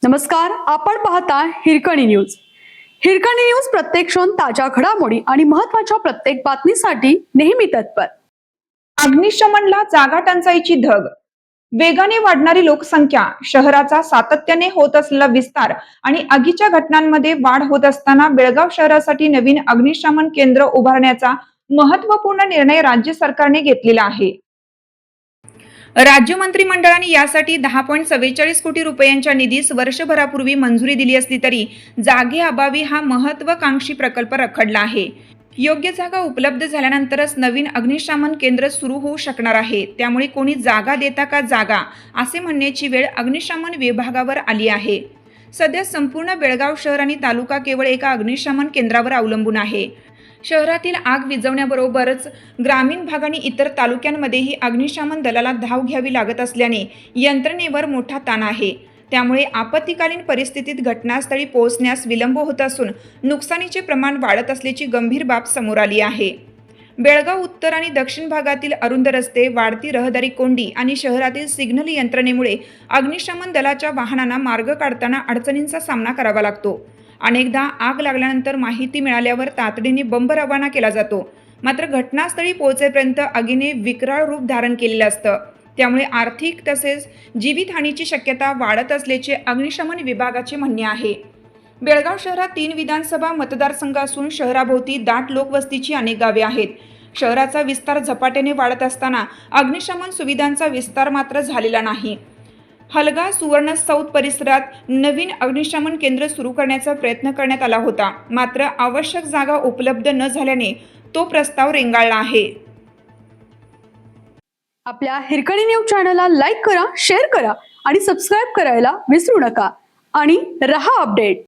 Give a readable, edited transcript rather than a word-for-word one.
नमस्कार, आपण पाहता हिरकणी न्यूज. हिरकणी न्यूज प्रत्येक क्षण ताज्या घडामोडी आणि महत्त्वाच्या प्रत्येक बातमीसाठी नेहमी तत्पर. अग्निशमनला जागा टंचाईची धग, वेगाने वाढणारी लोकसंख्या, शहराचा सातत्याने होत असलेला विस्तार आणि आगीच्या घटनांमध्ये वाढ होत असताना बेळगाव शहरासाठी नवीन अग्निशमन केंद्र उभारण्याचा महत्त्वपूर्ण निर्णय राज्य सरकारने घेतलेला आहे. राज्य मंत्रिमंडळाने यासाठी 10.44 कोटी रुपयांच्या निधीस वर्षभरापूर्वी मंजुरी दिली असली तरी जागेअभावी हा महत्त्वाकांक्षी प्रकल्प रखडला आहे. योग्य जागा उपलब्ध झाल्यानंतरच नवीन अग्निशमन केंद्र सुरू होऊ शकणार आहे. त्यामुळे कोणी जागा देता का जागा असे म्हणण्याची वेळ अग्निशमन विभागावर आली आहे. सध्या संपूर्ण बेळगाव शहर आणि तालुका केवळ एका अग्निशमन केंद्रावर अवलंबून आहे. शहरातील आग विझवण्याबरोबरच ग्रामीण भाग आणि इतर तालुक्यांमध्येही अग्निशमन दलाला धाव घ्यावी लागत असल्याने यंत्रणेवर मोठा ताण आहे. त्यामुळे आपत्कालीन परिस्थितीत घटनास्थळी पोहोचण्यास विलंब होत असून नुकसानीचे प्रमाण वाढत असल्याची गंभीर बाब समोर आली आहे. बेळगाव उत्तर आणि दक्षिण भागातील अरुंद रस्ते, वाढती रहदारी कोंडी आणि शहरातील सिग्नल यंत्रणेमुळे अग्निशमन दलाच्या वाहनांना मार्ग काढताना अडचणींचा सामना करावा लागतो. अनेकदा आग लागल्यानंतर माहिती मिळाल्यावर तातडीने बंब रवाना केला जातो. मात्र घटनास्थळी पोहोचेपर्यंत आगीने विकराळ रूप धारण केलेलं असतं. त्यामुळे आर्थिक तसेच जीवितहानीची शक्यता वाढत असल्याचे अग्निशमन विभागाचे म्हणणे आहे. बेळगाव शहरात 3 विधानसभा मतदारसंघ असून शहराभोवती दाट लोकवस्तीची अनेक गावे आहेत. शहराचा विस्तार झपाट्याने वाढत असताना अग्निशमन सुविधांचा विस्तार मात्र झालेला नाही. हलगा सुवर्ण साऊथ परिसरात नवीन अग्निशमन केंद्र सुरू करण्याचा प्रयत्न करण्यात आला होता. मात्र आवश्यक जागा उपलब्ध न झाल्याने तो प्रस्ताव रेंगाळला आहे. आपल्या हिरकणी न्यूज चॅनलला लाईक करा, शेअर करा आणि सबस्क्राईब करायला विसरू नका आणि रहा अपडेट.